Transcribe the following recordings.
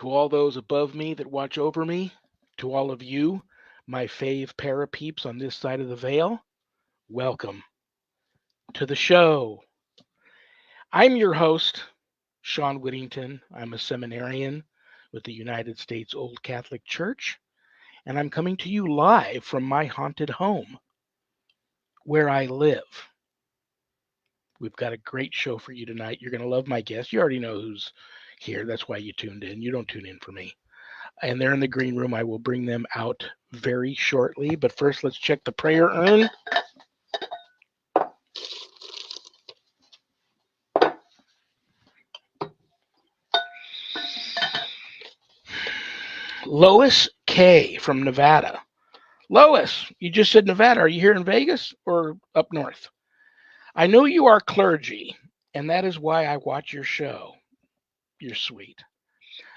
To all those above me that watch over me, to all of you, my fave para peeps on this side of the veil, welcome to the show. I'm your host, Sean Whittington. I'm a seminarian with the United States Old Catholic Church, and I'm coming to you live from my haunted home where I live. We've got a great show for you tonight. You're going to love my guests. You already know who's here. That's why you tuned in. You don't tune in for me. And they're in the green room. I will bring them out very shortly. But first, let's check the prayer urn. Lois K. from Nevada. Lois, you just said Nevada. Are you here in Vegas or up north? I know you are clergy, and that is why I watch your show. You're sweet.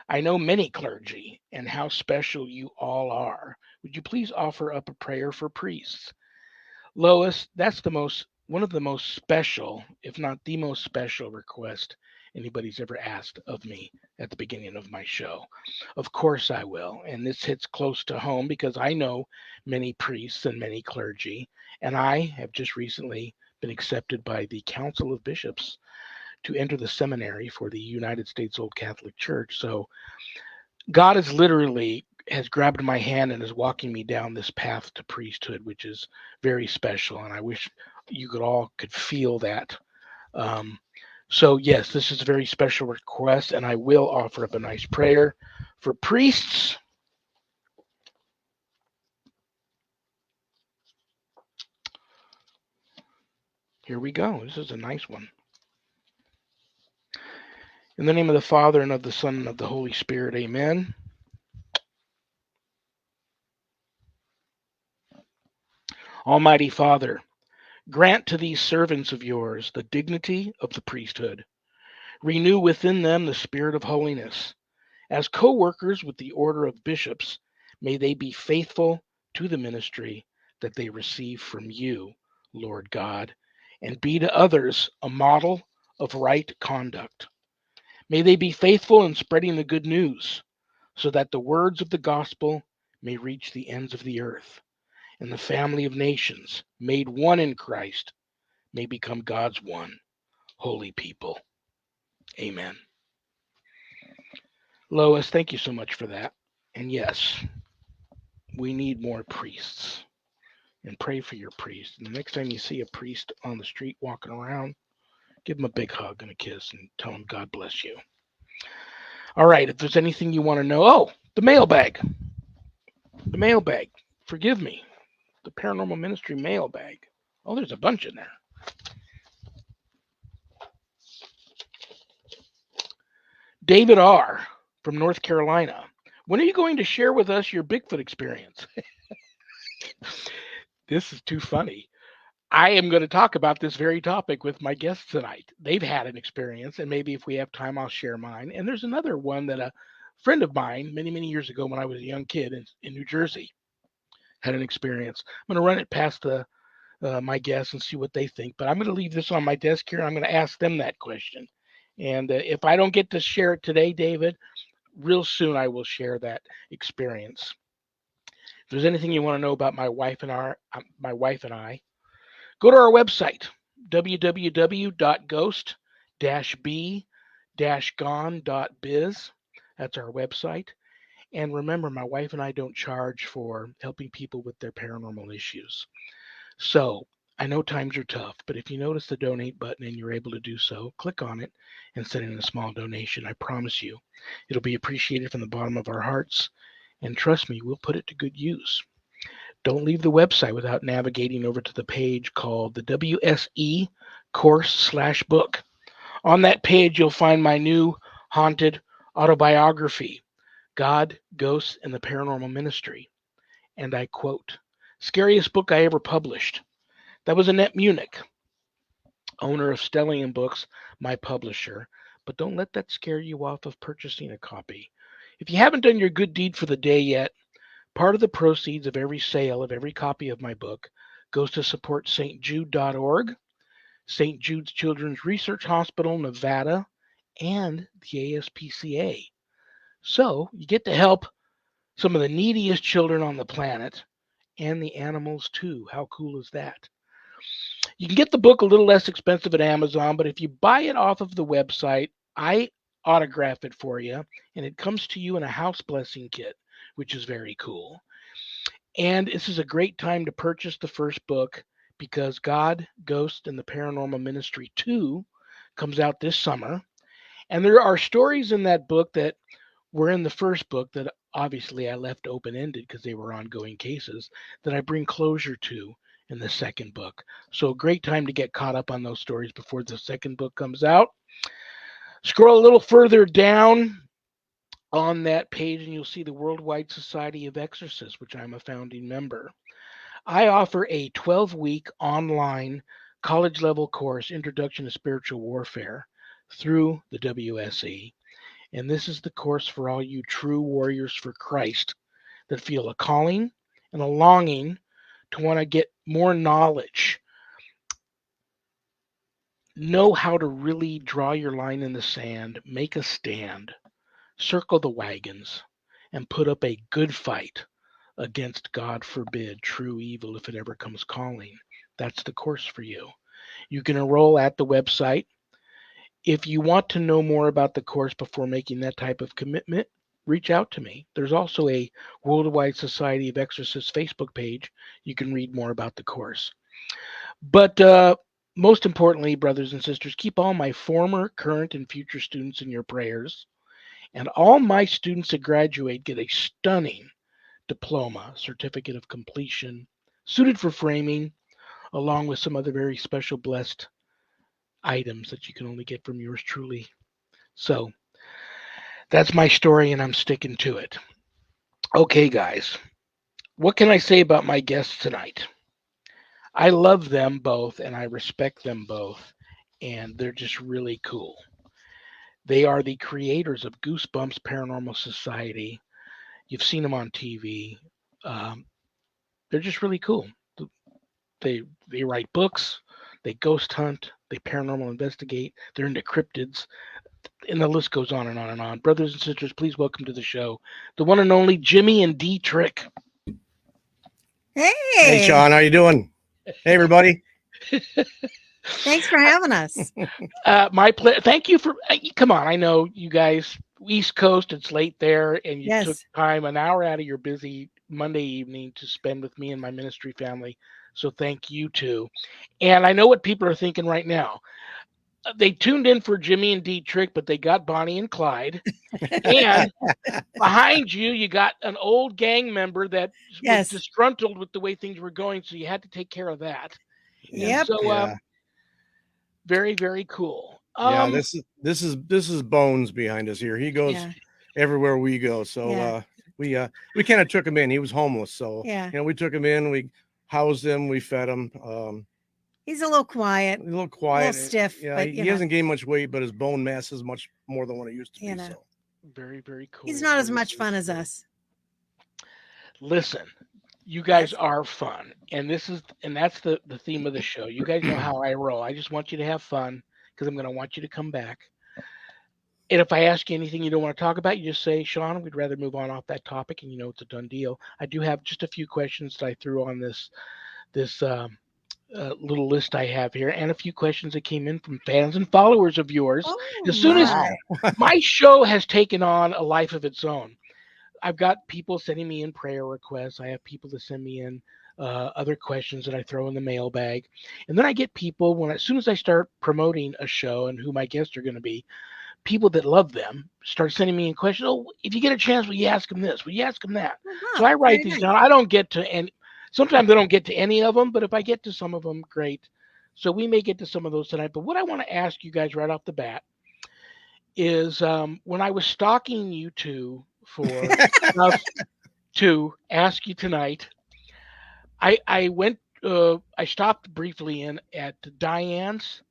I know many clergy and how special you all are. Would you please offer up a prayer for priests? Lois, that's one of the most special, if not the most special request anybody's ever asked of me at the beginning of my show. Of course I will. And this hits close to home because I know many priests and many clergy, and I have just recently been accepted by the Council of Bishops to enter the seminary for the United States Old Catholic Church. So God has grabbed my hand and is walking me down this path to priesthood, which is very special. And I wish you could feel that. So yes, this is a very special request, and I will offer up a nice prayer for priests. Here we go. This is a nice one. In the name of the Father, and of the Son, and of the Holy Spirit, amen. Almighty Father, grant to these servants of yours the dignity of the priesthood. Renew within them the spirit of holiness. As co-workers with the order of bishops, may they be faithful to the ministry that they receive from you, Lord God, and be to others a model of right conduct. May they be faithful in spreading the good news, so that the words of the gospel may reach the ends of the earth, and the family of nations, made one in Christ, may become God's one holy people. Amen. Lois, thank you so much for that. And yes, we need more priests. And pray for your priest. And the next time you see a priest on the street walking around, give him a big hug and a kiss and tell him God bless you. All right, if there's anything you want to know, the mailbag. The mailbag. Forgive me. The Paranormal Ministry mailbag. Oh, there's a bunch in there. David R. from North Carolina. When are you going to share with us your Bigfoot experience? This is too funny. I am going to talk about this very topic with my guests tonight. They've had an experience, and maybe if we have time, I'll share mine. And there's another one that a friend of mine, many, many years ago when I was a young kid in New Jersey, had an experience. I'm going to run it past my guests and see what they think. But I'm going to leave this on my desk here. I'm going to ask them that question. And if I don't get to share it today, David, real soon I will share that experience. If there's anything you want to know about my wife and I, go to our website, www.ghost-b-gone.biz. That's our website. And remember, my wife and I don't charge for helping people with their paranormal issues. So I know times are tough, but if you notice the donate button and you're able to do so, click on it and send in a small donation. I promise you, it'll be appreciated from the bottom of our hearts. And trust me, we'll put it to good use. Don't leave the website without navigating over to the page called the WSE course/book. On that page, you'll find my new haunted autobiography, God, Ghosts, and the Paranormal Ministry. And I quote, "Scariest book I ever published." That was Annette Munich, owner of Stellium Books, my publisher. But don't let that scare you off of purchasing a copy. If you haven't done your good deed for the day yet, part of the proceeds of every sale of every copy of my book goes to support stjude.org, St. Jude's Children's Research Hospital, Nevada, and the ASPCA. So you get to help some of the neediest children on the planet and the animals too. How cool is that? You can get the book a little less expensive at Amazon, but if you buy it off of the website, I autograph it for you, and it comes to you in a house blessing kit, which is very cool. And this is a great time to purchase the first book because God, Ghost, and the Paranormal Ministry 2 comes out this summer. And there are stories in that book that were in the first book that obviously I left open ended because they were ongoing cases that I bring closure to in the second book. So, a great time to get caught up on those stories before the second book comes out. Scroll a little further down on that page and you'll see the Worldwide Society of Exorcists, which I'm a founding member. I offer a 12-week online college level course, Introduction to Spiritual Warfare, through the WSE. And this is the course for all you true warriors for Christ that feel a calling and a longing to want to get more knowledge, know how to really draw your line in the sand, make a stand, circle the wagons, and put up a good fight against, God forbid, true evil if it ever comes calling. That's the course for you. You can enroll at the website. If you want to know more about the course before making that type of commitment, reach out to me. There's also a Worldwide Society of Exorcists Facebook page. You can read more about the course. But most importantly, brothers and sisters, keep all my former, current, and future students in your prayers. And all my students that graduate get a stunning diploma, certificate of completion, suited for framing, along with some other very special blessed items that you can only get from yours truly. So that's my story, and I'm sticking to it. Okay, guys, what can I say about my guests tonight? I love them both, and I respect them both, and they're just really cool. They are the creators of Goosebumps Paranormal Society. You've seen them on TV. Um, they're just really cool. They they write books, they ghost hunt, they paranormal investigate. They're into cryptids, and the list goes on and on and on. Brothers and sisters, please welcome to the show the one and only Jimmy and D Trick. Hey, Sean, how you doing? Hey, everybody. Thanks for having us. My pleasure. Thank you for. Come on, I know you guys East Coast. It's late there, and you took time, an hour out of your busy Monday evening to spend with me and my ministry family. So thank you too. And I know what people are thinking right now. They tuned in for Jimmy and D Trick, but they got Bonnie and Clyde. And behind you, you got an old gang member that was disgruntled with the way things were going, so you had to take care of that. Yep. So, very, very cool. Yeah, this is Bones behind us here. He goes everywhere we go. So we kind of took him in. He was homeless, so we took him in. We housed him. We fed him. He's a little quiet. A little stiff. Yeah, but, he hasn't gained much weight, but his bone mass is much more than what it used to be. So. Very, very cool. He's not as much fun as us. Listen, you guys are fun, and that's the theme of the show. You guys know how I roll. I just want you to have fun because I'm going to want you to come back. And if I ask you anything you don't want to talk about, you just say, Sean, we'd rather move on off that topic, and it's a done deal. I do have just a few questions that I threw on this little list I have here, and a few questions that came in from fans and followers of yours. As soon as my show has taken on a life of its own, I've got people sending me in prayer requests. I have people that send me in other questions that I throw in the mailbag, and then I get people as soon as I start promoting a show and who my guests are going to be. People that love them start sending me in questions. Oh, if you get a chance, will you ask them this? Will you ask them that? So I write these down. I don't get to, and sometimes I don't get to any of them, but if I get to some of them, great. So we may get to some of those tonight. But what I want to ask you guys right off the bat is when I was stalking you two for stuff to ask you tonight, I went, I stopped briefly in at Diane's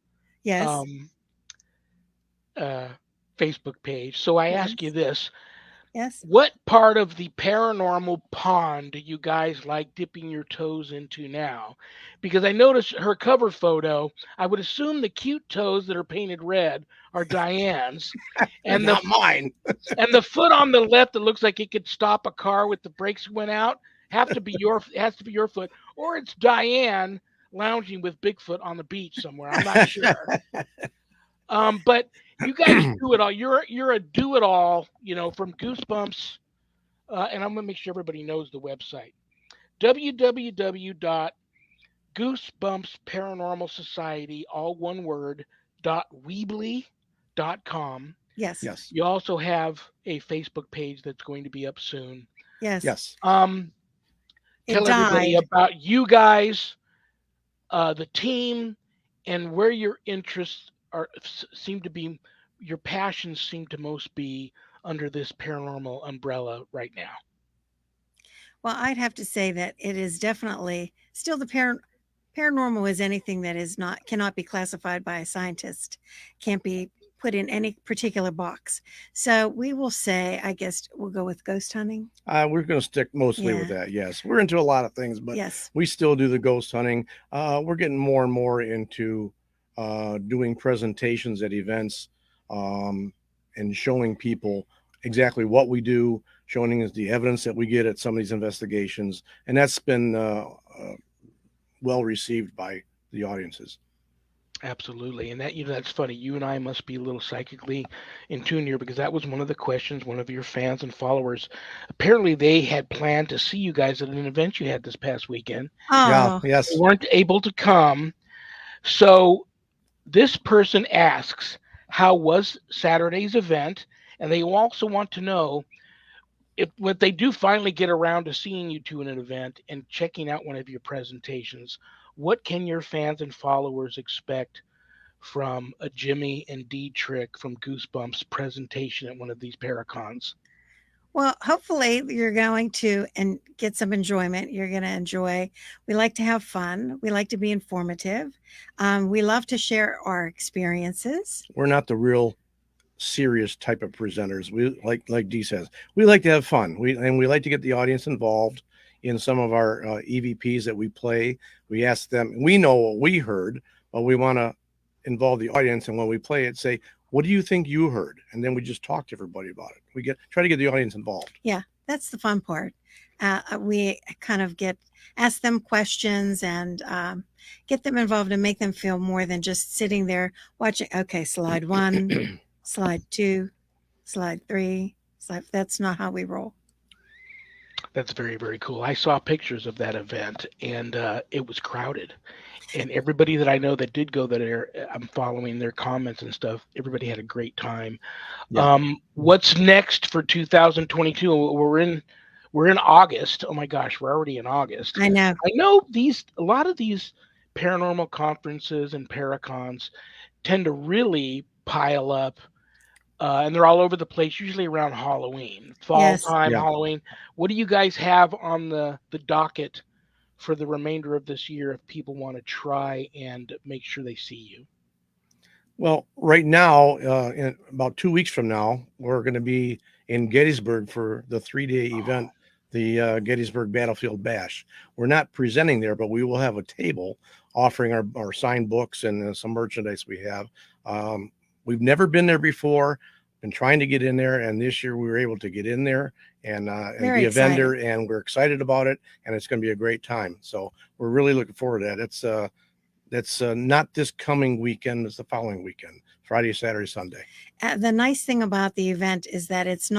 Facebook page. So I ask you this. Yes. What part of the paranormal pond do you guys like dipping your toes into now? Because I noticed her cover photo. I would assume the cute toes that are painted red are Diane's, and Not mine. and the foot on the left that looks like it could stop a car with the brakes went out has to be your foot, or it's Diane lounging with Bigfoot on the beach somewhere. I'm not sure. But you guys do it all. You're a do it all, from Goosebumps. And I'm gonna make sure everybody knows the website. www.Goosebumps Paranormal Society, all one word, .weebly.com. Yes. Yes. You also have a Facebook page that's going to be up soon. Yes. Yes. Tell everybody about you guys, the team, and where your interests your passions seem to most be under this paranormal umbrella right now. Well, I'd have to say that it is definitely still the paranormal is anything that cannot be classified by a scientist, can't be put in any particular box. So we will say, I guess we'll go with ghost hunting. We're going to stick mostly with that. Yes. We're into a lot of things, but we still do the ghost hunting. We're getting more and more into doing presentations at events and showing people exactly what we do, showing us the evidence that we get at some of these investigations. And that's been well received by the audiences. Absolutely. And that's funny. You and I must be a little psychically in tune here, because that was one of the questions one of your fans and followers, apparently they had planned to see you guys at an event you had this past weekend. Oh, yes. They weren't able to come. So this person asks, how was Saturday's event? And they also want to know if when they do finally get around to seeing you two in an event and checking out one of your presentations, what can your fans and followers expect from a Jimmy and Dee Trick from Goosebumps presentation at one of these Paracons? Well, hopefully you're going to get some enjoyment. You're going to enjoy. We like to have fun. We like to be informative. We love to share our experiences. We're not the real serious type of presenters. We like Dee says, we like to have fun. We like to get the audience involved in some of our EVPs that we play. We ask them, we know what we heard, but we want to involve the audience. And when we play it, say, what do you think you heard? And then we just talk to everybody about it. We try to get the audience involved. Yeah, that's the fun part. We kind of ask them questions and get them involved and make them feel more than just sitting there watching. Okay, slide 1, slide 2, slide 3. That's not how we roll. That's very, very cool. I saw pictures of that event, and it was crowded. And everybody that I know that did go there, I'm following their comments and stuff. Everybody had a great time. Yeah. What's next for 2022? We're in August. Oh my gosh, we're already in August. I know. I know a lot of these paranormal conferences and Paracons tend to really pile up. And they're all over the place, usually around Halloween, fall time, Halloween. What do you guys have on the docket for the remainder of this year if people want to try and make sure they see you? Well, right now, in about 2 weeks from now, we're going to be in Gettysburg for the 3-day event, the Gettysburg Battlefield Bash. We're not presenting there, but we will have a table offering our signed books and some merchandise we have. We've never been there before, been trying to get in there, and this year we were able to get in there and be a vendor, and we're excited about it, and it's going to be a great time. So we're really looking forward to that. That's not this coming weekend, it's the following weekend, Friday, Saturday, Sunday. The nice thing about the event is that it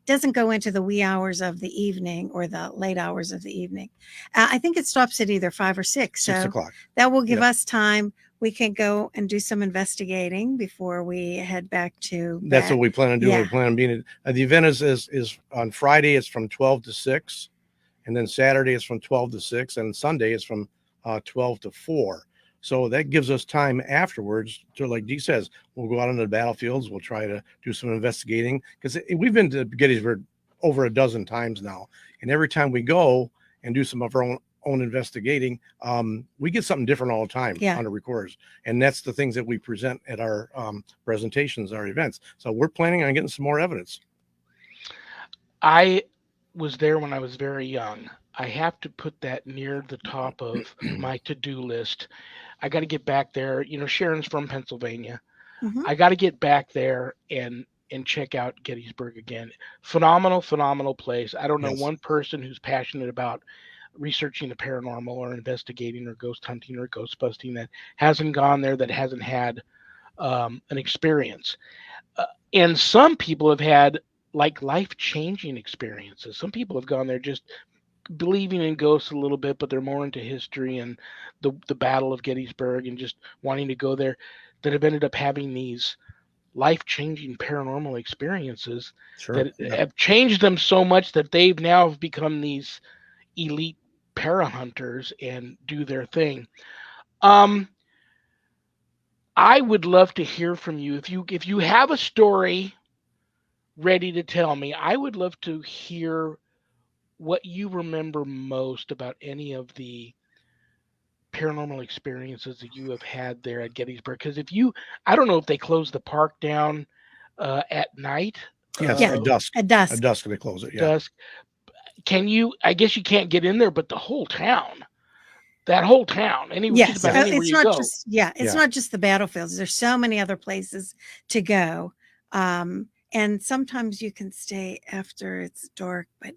doesn't go into the wee hours of the evening or the late hours of the evening. I think it stops at either 5 or 6. 6 o'clock. That will give us time. We can go and do some investigating before we head back to bed. That's what we plan on doing. We plan on being the event is on Friday. It's from 12 to 6, and then Saturday is from 12 to 6, and Sunday is from 12 to 4. So that gives us time afterwards to, like Dee says, we'll go out on the battlefields. We'll try to do some investigating, because we've been to Gettysburg over a dozen times now, and every time we go and do some of our own investigating, we get something different all the time on the recorders, and that's the things that we present at our presentations, our events. So we're planning on getting some more evidence. I was there when I was very young. I have to put that near the top of my to-do list. I got to get back there. Sharon's from Pennsylvania. Mm-hmm. I got to get back there and check out Gettysburg again. Phenomenal, phenomenal place. I don't know Yes. one person who's passionate about researching the paranormal or investigating or ghost hunting or ghost busting that hasn't gone there, that hasn't had an experience. And some people have had like life changing experiences. Some people have gone there just believing in ghosts a little bit, but they're more into history and the Battle of Gettysburg and just wanting to go there, that have ended up having these life changing paranormal experiences Sure. that have changed them so much that they've now become these elite para hunters and do their thing. I would love to hear from you. If you have a story ready to tell me, I would love to hear what you remember most about any of the paranormal experiences that you have had there at Gettysburg. Because I don't know if they closed the park down at night. Yes, Yeah, at dusk. at dusk. At dusk they close it. Yeah. Dusk. I guess you can't get in there, but the whole town, that whole town, Yes, just about anywhere it's you not go. just it's not just the battlefields. There's so many other places to go, and sometimes you can stay after it's dark, but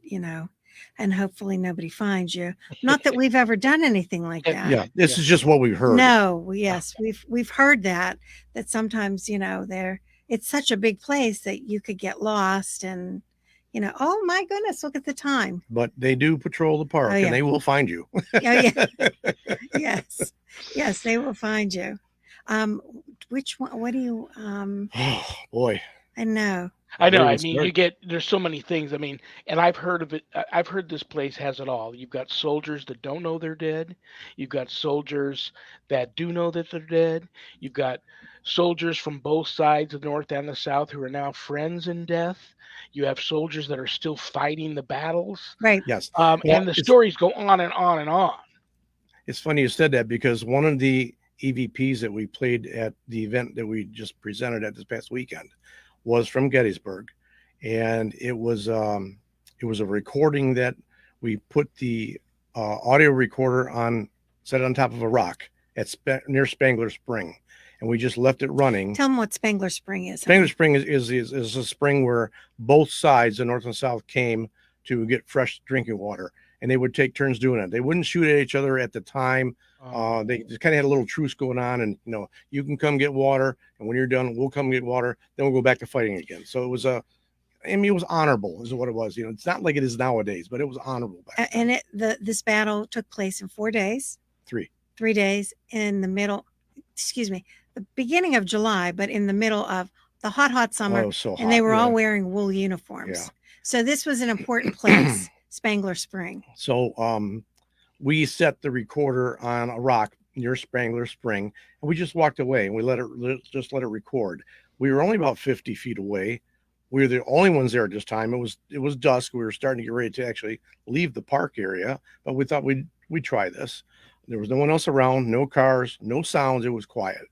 and hopefully nobody finds you. Not that we've ever done anything like And- that. Yeah. This is just what we've heard. No, yes, we've heard that sometimes it's such a big place that you could get lost and oh my goodness, look at the time. But they do patrol the park, Oh, yeah. and they will find you. Oh yeah. Yes, they will find you. Which one? What do you? Oh boy. I know. I know. Where I to mean, start? there's so many things. I mean, and I've heard of it. I've heard this place has it all. You've got soldiers that don't know they're dead. You've got soldiers that do know that they're dead. You've got soldiers from both sides, the North and the South, who are now friends in death. You have soldiers that are still fighting the battles. Right. Yes. Well, And the stories go on and on and on. It's funny you said that, because one of the EVPs that we played at the event that we just presented at this past weekend was from Gettysburg, and it was a recording that we put the audio recorder set on top of a rock near Spangler Spring, and we just left it running. Tell them what Spangler Spring is. Spangler Spring is a spring where both sides, the North and South, came to get fresh drinking water, and they would take turns doing it. They wouldn't shoot at each other at the time. They just kind of had a little truce going on, and you can come get water, and when you're done, we'll come get water. Then we'll go back to fighting again. So it was it was honorable, is what it was. It's not like it is nowadays, but it was honorable back then. And this battle took place in 4 days. 3 days in the middle. Excuse me, the beginning of July, but in the middle of the hot summer. Oh, so hot, and they were all wearing wool uniforms. Yeah. So this was an important place, Spangler Spring. So we set the recorder on a rock near Spangler Spring, and we just walked away and we let it record. We were only about 50 feet away. We were the only ones there at this time. It was dusk. We were starting to get ready to actually leave the park area, but we thought we'd try this. There was no one else around, no cars, no sounds. It was quiet.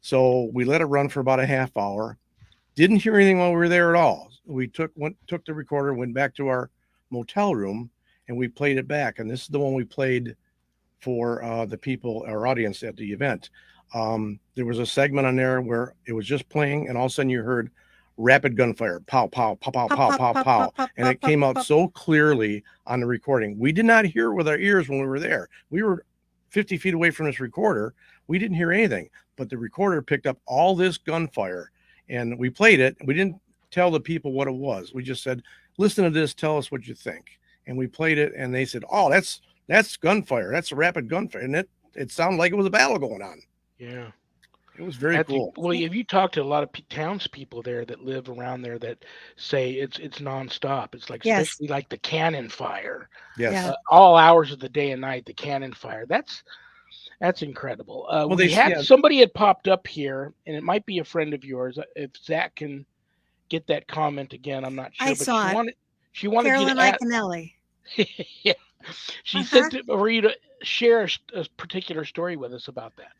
So we let it run for about a half hour. Didn't hear anything while we were there at all. We took the recorder, went back to our motel room, and we played it back. And this is the one we played for the people, our audience at the event. There was a segment on there where it was just playing, and all of a sudden you heard rapid gunfire, pow, pow, pow, pow, pow, pow, pow. And it came out so clearly on the recording. We did not hear it with our ears when we were there. We were 50 feet away from this recorder. We didn't hear anything, but the recorder picked up all this gunfire, and we played it. We didn't tell the people what it was. We just said, listen to this, tell us what you think. And we played it, and they said, oh, that's gunfire. That's a rapid gunfire. And it sounded like it was a battle going on. Yeah. It was very cool. Well, if you talk to a lot of townspeople there that live around there that say it's nonstop. It's like, especially like the cannon fire. Yes. All hours of the day and night, the cannon fire. That's incredible. Somebody had popped up here, and it might be a friend of yours. If Zach can get that comment again, I'm not sure. I saw it. She wanted Carolyn you to Iconelli. Yeah. She said for you to share a particular story with us about that.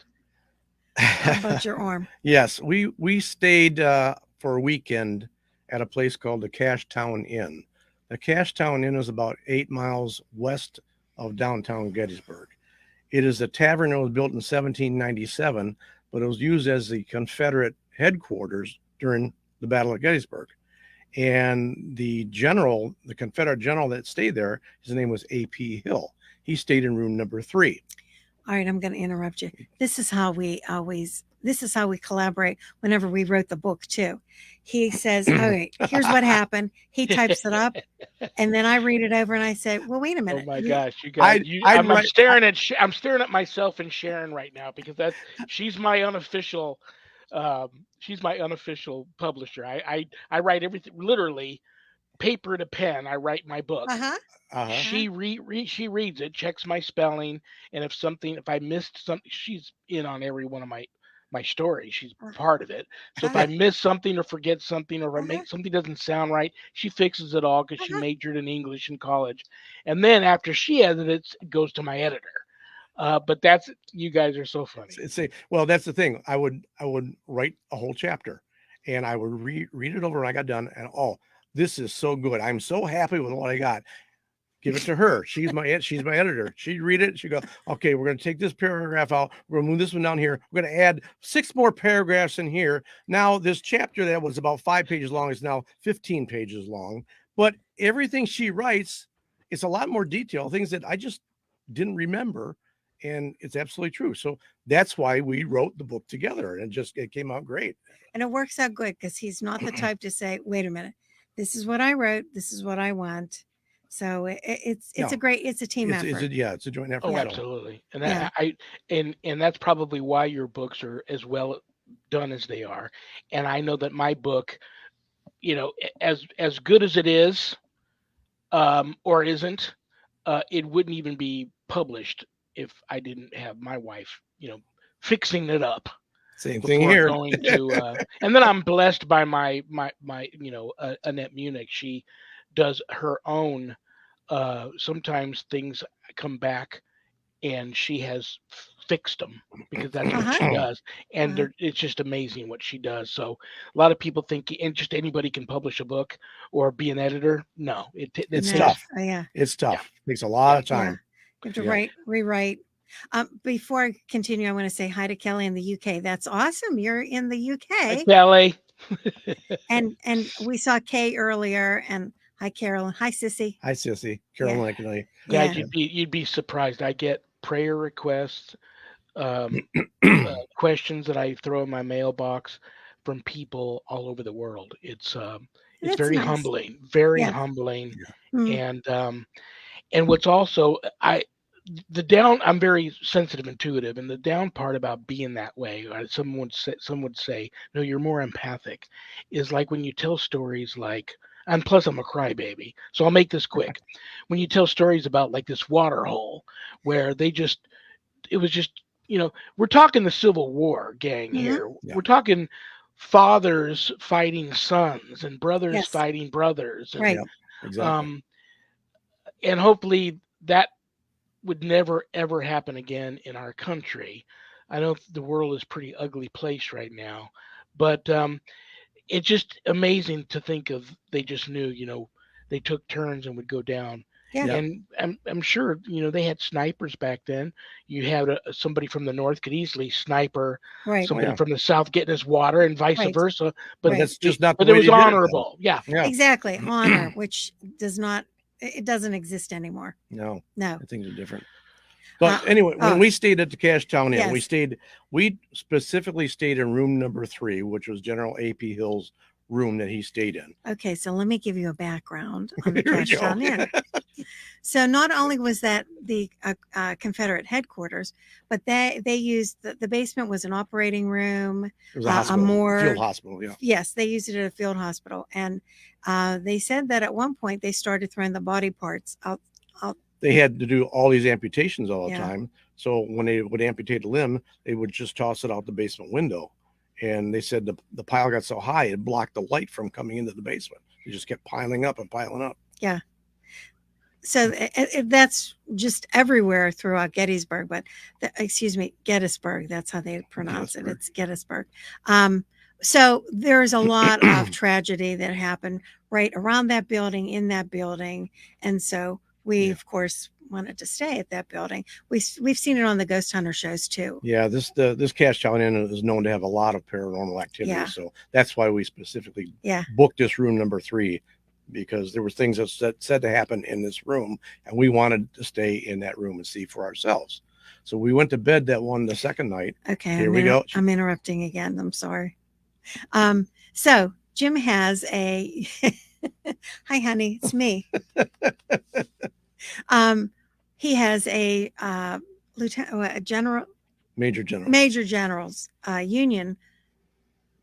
How about your arm? Yes, we stayed for a weekend at a place called the Cashtown Inn. The Cashtown Inn is about 8 miles west of downtown Gettysburg. It is a tavern that was built in 1797, but it was used as the Confederate headquarters during the Battle of Gettysburg. And the Confederate general that stayed there, his name was A.P. Hill. He stayed in room number 3. All right, I'm going to interrupt you. This is how we collaborate whenever we wrote the book too. He says, all right, here's what happened. He types it up, and then I read it over and I say, well, wait a minute. Oh my gosh, you guys! I'm staring at myself and Sharon right now because she's my unofficial publisher. I write everything literally paper to pen. I write my book. She reads it, checks my spelling, and if I missed something, she's in on every one of my stories. She's part of it. So if I miss something or forget something, or if I make something doesn't sound right, she fixes it all because she majored in English in college. And then after she edits it, goes to my editor. But you guys are so funny. Well, that's the thing. I would write a whole chapter, and I would read it over when I got done, and this is so good. I'm so happy with what I got. Give it to her. She's my editor. She'd read it. She'd go, okay, we're going to take this paragraph out. We're going to move this one down here. We're going to add 6 more paragraphs in here. Now, this chapter that was about 5 pages long is now 15 pages long. But everything she writes, it's a lot more detail, things that I just didn't remember. And it's absolutely true. So that's why we wrote the book together, and it came out great. And it works out good because he's not the type to say, wait a minute, this is what I wrote. This is what I want. So it's a team effort. It's a joint effort. Oh, absolutely. And and that's probably why your books are as well done as they are. And I know that my book, as good as it is, or isn't, it wouldn't even be published if I didn't have my wife, fixing it up. Same thing here. And then I'm blessed by my Annette Munich. She does her own. Sometimes things come back, and she has fixed them because that's what she does. And it's just amazing what she does. So a lot of people think just anybody can publish a book or be an editor. No, it's tough. Yeah, it's tough. It takes a lot of time. You have to rewrite. Before I continue, I want to say hi to Kelly in the UK. That's awesome. You're in the UK. Hi, Kelly. and we saw Kay earlier, and hi, Carolyn. Hi, Sissy. Hi, Sissy. Carolyn, I can tell you. Guys, you'd be surprised. I get prayer requests, questions that I throw in my mailbox from people all over the world. It's very humbling, humbling. Yeah. And what's also I'm very sensitive, intuitive, and the down part about being that way, some would say, no, you're more empathic, is like when you tell stories like, and plus I'm a crybaby, so I'll make this quick. When you tell stories about like this water hole where it was just, we're talking the Civil War gang here. Yeah. We're talking fathers fighting sons and brothers fighting brothers. And, right. Exactly. And hopefully that would never, ever happen again in our country. I know the world is a pretty ugly place right now, but it's just amazing to think of. They just knew, they took turns and would go down. Yeah. And I'm sure, they had snipers back then. You had somebody from the north could easily sniper somebody from the south getting his water and vice versa. But that's just not. But it was honorable. Yeah. Exactly. Honor, which doesn't exist anymore. No. Things are different. But anyway, when we stayed at the Cashtown Inn, we specifically stayed in room number 3, which was General A.P. Hill's room that he stayed in. Okay, so let me give you a background on the Cashtown Inn. So not only was that the Confederate headquarters, but they used the basement was an operating room, it was a hospital, morgue, field hospital. Yeah. Yes, they used it at a field hospital, and they said that at one point they started throwing the body parts out. They had to do all these amputations all the time. So when they would amputate a limb, they would just toss it out the basement window. And they said the pile got so high, it blocked the light from coming into the basement. It just kept piling up and piling up. Yeah. So that's just everywhere throughout Gettysburg, Gettysburg. That's how they pronounce it. It's Gettysburg. So there's a lot of tragedy that happened right around that building, in that building. And so we, of course, wanted to stay at that building. We've seen it on the Ghost Hunter shows too. Yeah, this Cash Town Inn is known to have a lot of paranormal activity. Yeah. So that's why we specifically booked this room number 3, because there were things that said to happen in this room, and we wanted to stay in that room and see for ourselves. So we went to bed the second night. Okay, here we go. I'm interrupting again. I'm sorry. So Jim has a hi honey, it's me. He has a major general's union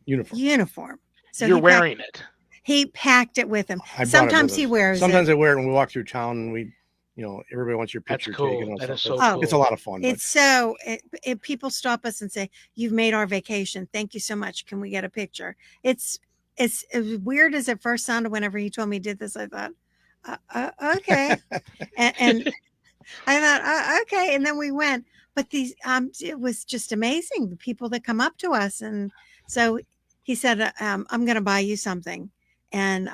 uniform. So you're wearing it. He packed it with him. Sometimes he wears it. Sometimes I wear it when we walk through town, and we, everybody wants your picture taken. That is so cool. It's a lot of fun. It's so people stop us and say, "You've made our vacation. Thank you so much. Can we get a picture?" It's as weird as it first sounded whenever he told me he did this. I thought, okay, and I thought, okay, and then we went. But these, it was just amazing. The people that come up to us, and so he said, "I'm going to buy you something," and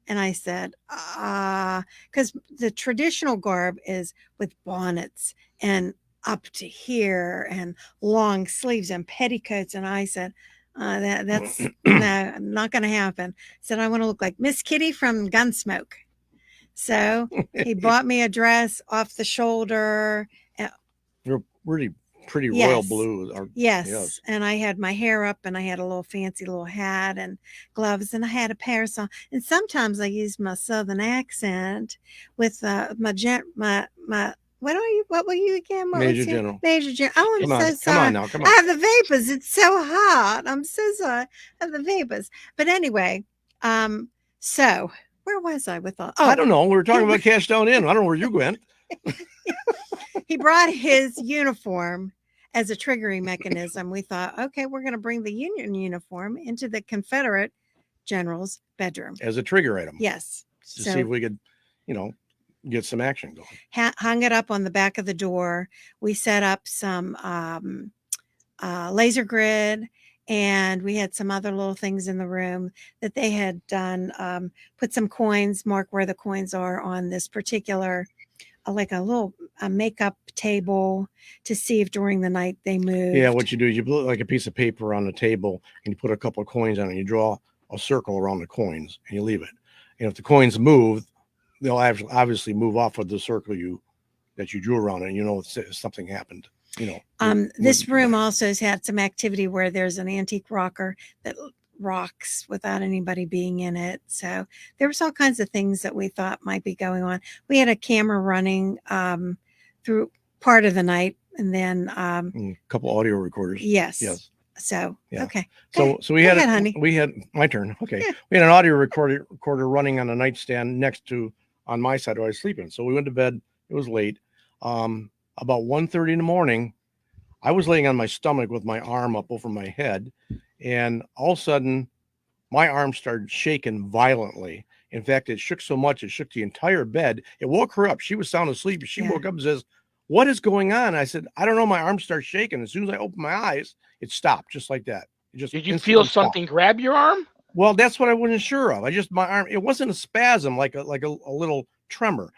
I said, because the traditional garb is with bonnets and up to here and long sleeves and petticoats. And I said, that's not going to happen. I said, I want to look like Miss Kitty from Gunsmoke. So he bought me a dress off the shoulder. You're really pretty royal blue. Yes. And I had my hair up, and I had a little fancy little hat and gloves, and I had a parasol. And sometimes I used my southern accent with what were you again? Major General. Major General. Oh, I'm so sorry. Come on now. Come on. I have the vapors. It's so hot. I'm so sorry. I have the vapors. But anyway, so where was I with all? I don't know. We were talking about Cash Town Inn. I don't know where you went. He brought his uniform as a triggering mechanism. We thought, okay, we're going to bring the Union uniform into the Confederate general's bedroom as a trigger item. Yes, to see if we could, get some action going. Hung it up on the back of the door. We set up some laser grid, and we had some other little things in the room that they had done. Put some coins, mark where the coins are on this particular, like a little makeup table, to see if during the night they moved. Yeah, what you do is you put like a piece of paper on the table, and you put a couple of coins on it, and you draw a circle around the coins, and you leave it. And if the coins move, they'll obviously move off of the circle that you drew around it, and something happened. This room also has had some activity where there's an antique rocker that rocks without anybody being in it. So there was all kinds of things that we thought might be going on. We had a camera running through part of the night, and then a couple audio recorders. Yes. So okay. So we had my turn. Okay. Yeah. We had an audio recorder running on a nightstand on my side where I was sleeping. So we went to bed. It was late. About 1:30 in the morning, I was laying on my stomach with my arm up over my head, and all of a sudden my arm started shaking violently. In fact, it shook so much, it shook the entire bed. It woke her up. She was sound asleep. She woke up and says, "What is going on?" I said, "I don't know. My arm starts shaking." As soon as I opened my eyes, it stopped just like that. Did you feel something grab your arm? Well, that's what I wasn't sure of. My arm, it wasn't a spasm, like a little tremor.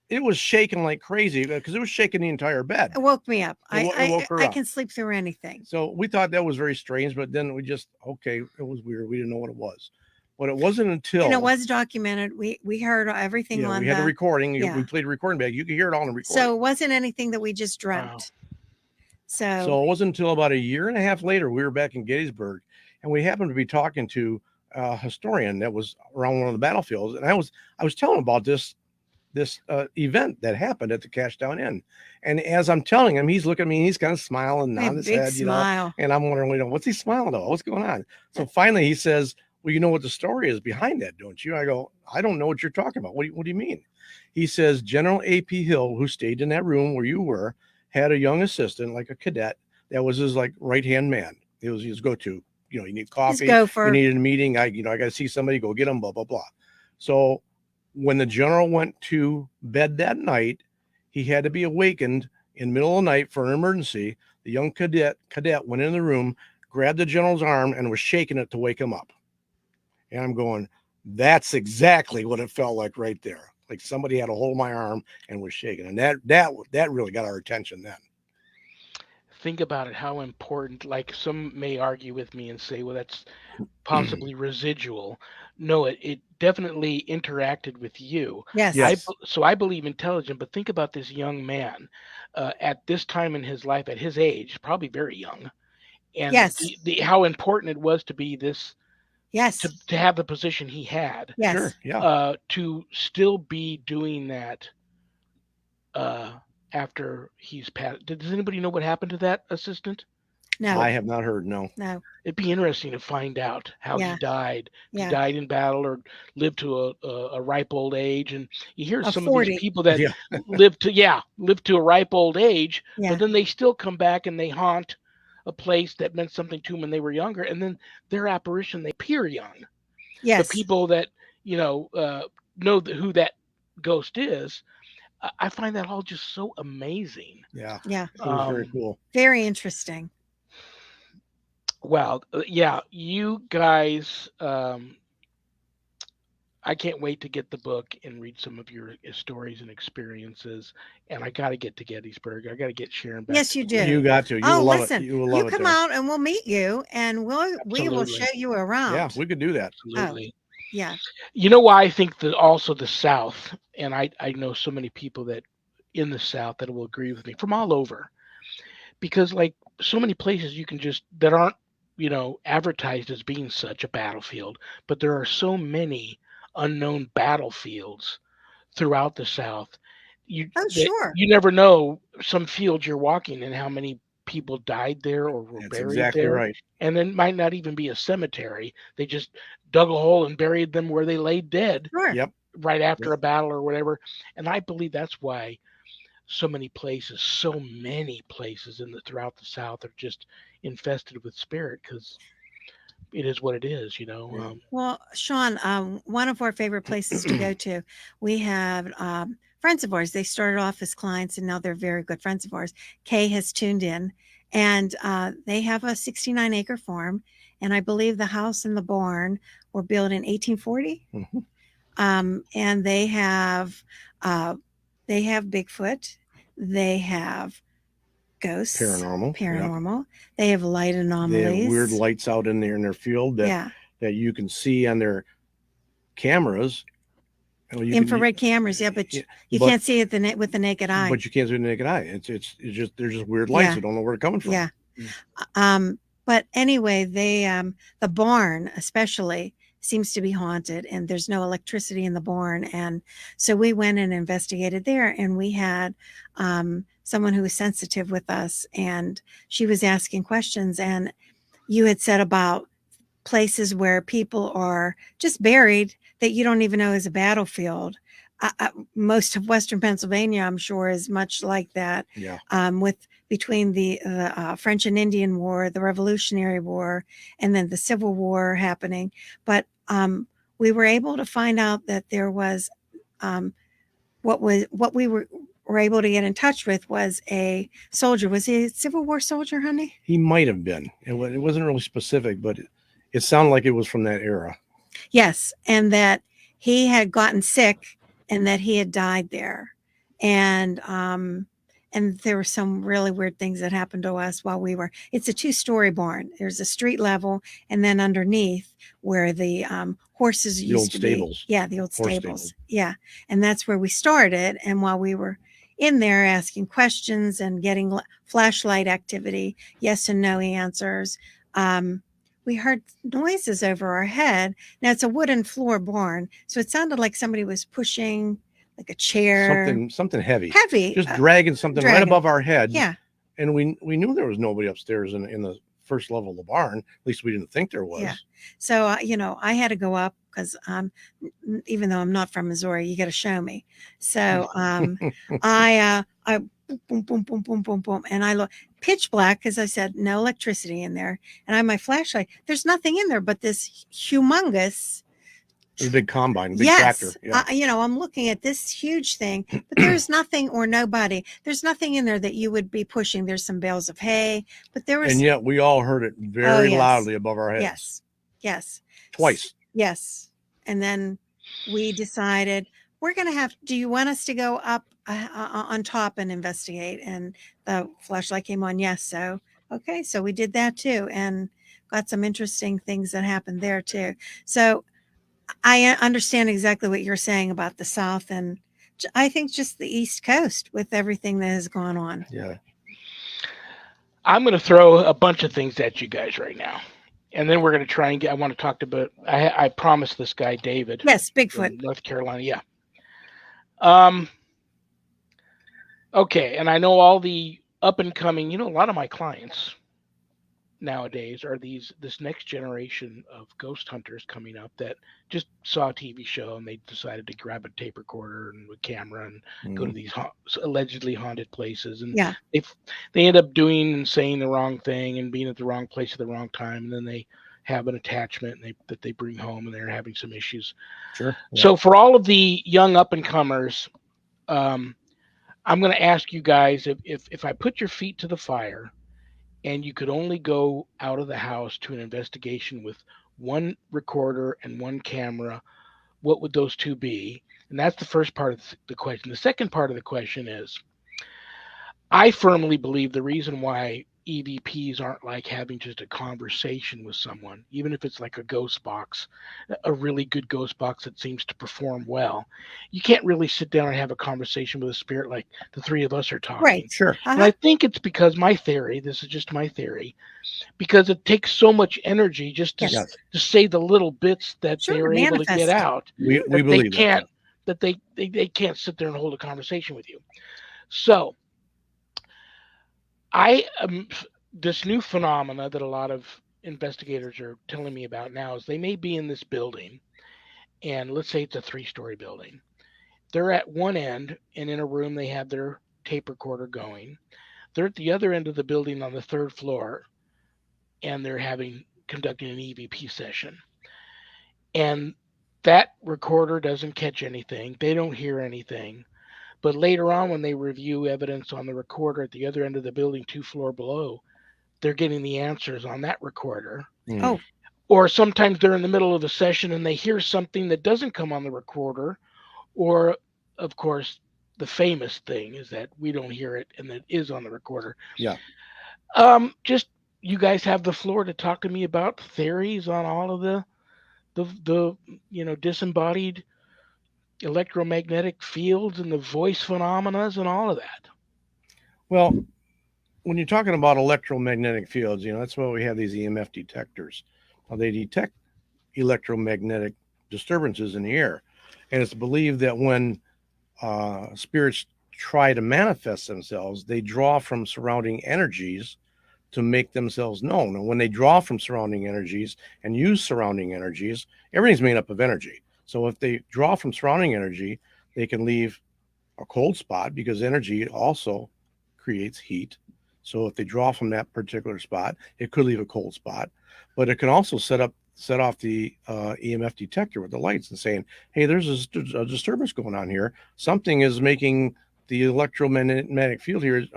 It was shaking like crazy because it was shaking the entire bed. It woke me up. I woke her up. I can sleep through anything. So we thought that was very strange, but then it was weird. We didn't know what it was. But it wasn't until... And it was documented. We heard everything on we had the recording. We played a recording back. You could hear it all in the recording. So it wasn't anything that we just dreamt. Wow. So it wasn't until about a year and a half later, we were back in Gettysburg, and we happened to be talking to a historian that was around one of the battlefields. And I was telling him about this event that happened at the Cash Town Inn. And as I'm telling him, he's looking at me and he's kind of smiling, nodding his head, smile. And I'm wondering, what's he smiling about? What's going on? So finally he says, "Well, you know what the story is behind that, don't you?" I go, "I don't know what you're talking about. What do you mean?" He says, "General A.P. Hill, who stayed in that room where you were, had a young assistant, like a cadet, that was his right-hand man. It was his go-to. You need coffee, you needed a meeting. I got to see somebody, go get him, blah, blah, blah." So when the general went to bed that night, he had to be awakened in the middle of the night for an emergency. The young cadet went in the room, grabbed the general's arm and was shaking it to wake him up. And I'm going, that's exactly what it felt like right there. Like somebody had a hold of my arm and was shaking. And that really got our attention then. Think about it, how important, like some may argue with me and say, well, that's possibly residual. No, it definitely interacted with you. Yes. So I believe intelligent, but think about this young man at this time in his life, at his age, probably very young, and yes. How important it was to be this, yes, to have the position he had. yes. Sure. Yeah. To still be doing that after he's passed. Does anybody know what happened to that assistant? No, I have not heard. No. It'd be interesting to find out how he died. Yeah. He died in battle or lived to a ripe old age. And you hear some 40. of these people that live to a ripe old age, but then they still come back and they haunt a place that meant something to them when they were younger. And then their apparition, they appear young. Yes. The people that, know who that ghost is. I find that all just so amazing. Yeah. Yeah. It was very cool. Very interesting. Wow. Yeah. You guys, I can't wait to get the book and read some of your stories and experiences. And I got to get to Gettysburg. I got to get Sharon back. Yes, you do. You got to. You will love it. You will love it. You come out and we'll meet you and we will show you around. Yeah, we could do that. Absolutely. Oh, yeah. You know why I think that also the South, and I know so many people that in the South that will agree with me from all over, because like so many places you can just that aren't, advertised as being such a battlefield, but there are so many unknown battlefields throughout the South. Sure. You never know some field you're walking in how many people died there or were buried exactly there. Right. And then might not even be a cemetery. They just dug a hole and buried them where they lay dead. Sure. Yep. Right after a battle or whatever. And I believe that's why so many places throughout the South are just infested with spirit, because it is what it is, Yeah. Well, Sean, one of our favorite places to go to, we have friends of ours. They started off as clients and now they're very good friends of ours. Kay has tuned in, and they have a 69-acre farm, and I believe the house and the barn were built in 1840. Mm-hmm. And they have Bigfoot, they have ghosts, paranormal. Yep. They have light anomalies. They have weird lights out in their field that you can see on their cameras. Infrared cameras, but you can't see it with the naked eye. But you can't see it with the naked eye. It's just they're just weird lights. You don't know where they're coming from. Yeah. But anyway, the barn especially seems to be haunted, and there's no electricity in the barn. And so we went and investigated there, and we had someone who was sensitive with us, and she was asking questions. And you had said about places where people are just buried that you don't even know is a battlefield. Most of Western Pennsylvania, I'm sure, is much like that. Yeah. Between the French and Indian War, the Revolutionary War, and then the Civil War happening. But we were able to find out that there was what we were able to get in touch with was a soldier. Was he a Civil War soldier, honey? He might have been. It wasn't really specific, but it sounded like it was from that era. Yes, and that he had gotten sick and that he had died there. And there were some really weird things that happened to us while we were. It's a 2-story barn. There's a street level, and then underneath where the horses used to be. Yeah, the old stables. Yeah, and that's where we started. And while we were in there asking questions and getting flashlight activity, yes and no answers, we heard noises over our head. Now, it's a wooden floor barn, so it sounded like somebody was pushing like a chair. Something heavy. Just dragging something right above our head. Yeah. And we knew there was nobody upstairs in the first level of the barn. At least we didn't think there was. Yeah. So, I had to go up because even though I'm not from Missouri, you got to show me. So I boom, boom, boom, boom, boom, boom. And I look pitch black because I said no electricity in there. And I have my flashlight. There's nothing in there but this humongous It's a big combine, big tractor. Yeah. I'm looking at this huge thing, but there's nothing or nobody. There's nothing in there that you would be pushing. There's some bales of hay, but there was. And yet we all heard it very loudly above our heads. Yes. Twice. Yes. And then we decided we're going to have, do you want us to go up on top and investigate? And the flashlight came on. Yes. So, okay. So we did that too. And got some interesting things that happened there too. So I understand exactly what you're saying about the South, and I think just the East Coast with everything that has gone on. Yeah. I'm going to throw a bunch of things at you guys right now. And then we're going to try and I want to talk about, I promised this guy, David. Yes, Bigfoot. North Carolina. Yeah. Okay. And I know all the up and coming, a lot of my clients nowadays are this next generation of ghost hunters coming up that just saw a TV show and they decided to grab a tape recorder and a camera and go to these allegedly haunted places, and they end up doing and saying the wrong thing and being at the wrong place at the wrong time, and then they have an attachment that they bring home and they're having some issues. Sure. Yeah. So for all of the young up and comers, I'm going to ask you guys if I put your feet to the fire and you could only go out of the house to an investigation with one recorder and one camera, what would those two be? And that's the first part of the question. The second part of the question is, I firmly believe the reason why EVPs aren't like having just a conversation with someone, even if it's like a ghost box, a really good ghost box that seems to perform well. You can't really sit down and have a conversation with a spirit like the three of us are talking. Right. Sure. And I think it's because this is just my theory, because it takes so much energy just to say the little bits that they're able to get out. We believe that they can't sit there and hold a conversation with you. So this new phenomena that a lot of investigators are telling me about now is they may be in this building, and let's say it's a 3-story building. They're at one end, and in a room they have their tape recorder going. They're at the other end of the building on the 3rd floor, and they're conducting an EVP session. And that recorder doesn't catch anything. They don't hear anything. But later on, when they review evidence on the recorder at the other end of the building, 2 floors below, they're getting the answers on that recorder. Oh. Or sometimes they're in the middle of a session and they hear something that doesn't come on the recorder. Or, of course, the famous thing is that we don't hear it and it is on the recorder. Yeah. Just you guys have the floor to talk to me about theories on all of the disembodied electromagnetic fields and the voice phenomena and all of that. Well, when you're talking about electromagnetic fields, that's why we have these EMF detectors. They detect electromagnetic disturbances in the air. And it's believed that when spirits try to manifest themselves, they draw from surrounding energies to make themselves known. And when they draw from surrounding energies and use surrounding energies, everything's made up of energy. So if they draw from surrounding energy, they can leave a cold spot because energy also creates heat. So if they draw from that particular spot, it could leave a cold spot, but it can also set off the EMF detector with the lights and saying, hey, there's a disturbance going on here. Something is making the electromagnetic field here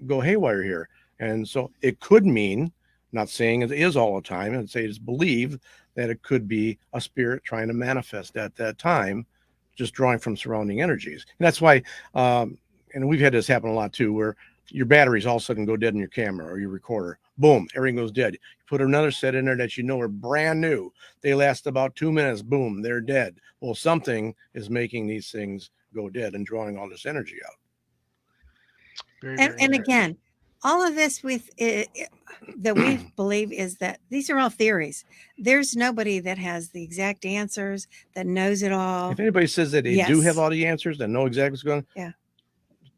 go haywire here. And so it could mean, not saying it is all the time, and say it's believed that it could be a spirit trying to manifest at that time, just drawing from surrounding energies. And that's why, and we've had this happen a lot too, where your batteries all of a sudden go dead in your camera or your recorder. Boom, everything goes dead. You put another set in there that are brand new. They last about 2 minutes. Boom, they're dead. Well, something is making these things go dead and drawing all this energy out. And again, all of this that we believe is that these are all theories. There's nobody that has the exact answers, that knows it all. If anybody says that they do have all the answers, that know exactly what's going on,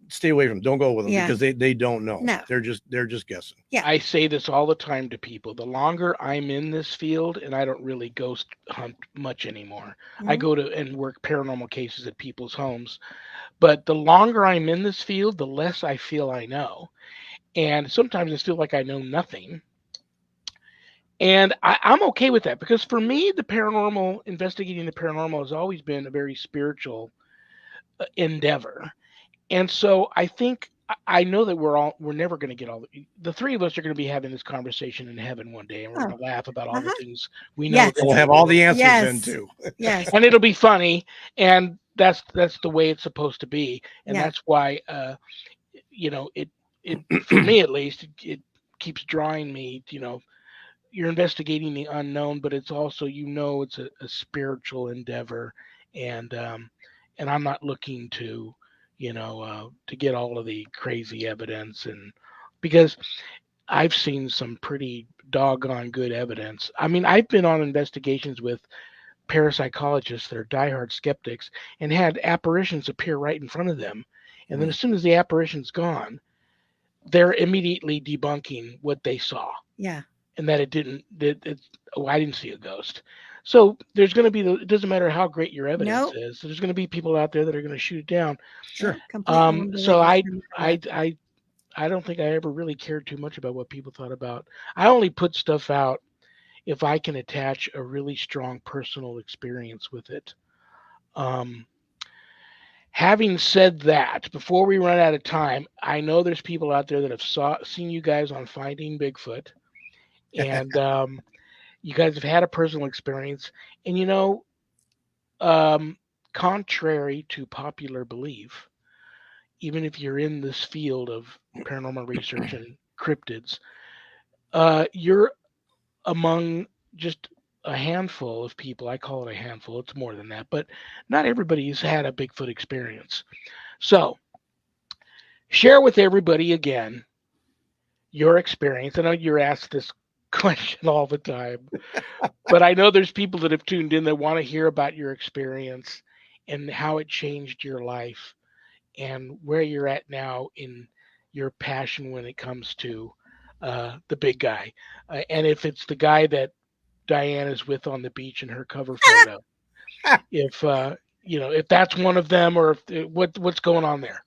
stay away from them. Don't go with them because they don't know. No. They're just guessing. Yeah. I say this all the time to people. The longer I'm in this field, and I don't really ghost hunt much anymore. I go to and work paranormal cases at people's homes. But the longer I'm in this field, the less I feel I know. And sometimes I feel like I know nothing. And I'm okay with that, because for me, investigating the paranormal has always been a very spiritual endeavor. And so I think I know that we're never going to get the three of us are going to be having this conversation in heaven one day, and we're going to laugh about all the things we know. Yes. We'll have all the answers then too. Yes. And it'll be funny, and that's the way it's supposed to be. And that's why it for me at least, it keeps drawing me, you're investigating the unknown, but it's also, it's a spiritual endeavor, and I'm not looking to to get all of the crazy evidence, and because I've seen some pretty doggone good evidence. I mean, I've been on investigations with parapsychologists that are diehard skeptics and had apparitions appear right in front of them, and then as soon as the apparition's gone, they're immediately debunking what they saw. Yeah. And that I didn't see a ghost. So there's going to be it doesn't matter how great your evidence is. There's going to be people out there that are going to shoot it down. Sure. So I don't think I ever really cared too much about what people thought about. I only put stuff out if I can attach a really strong personal experience with it. Having said that, before we run out of time, I know there's people out there that have seen you guys on Finding Bigfoot. And you guys have had a personal experience, and contrary to popular belief, even if you're in this field of paranormal research and cryptids, you're among just a handful of people. I call it a handful. It's more than that, but not everybody's had a Bigfoot experience. So share with everybody again your experience. I know you're asked this question all the time, but I know there's people that have tuned in that want to hear about your experience and how it changed your life and where you're at now in your passion when it comes to the big guy, and if it's the guy that Diane is with on the beach in her cover photo, if that's one of them, or what's going on there.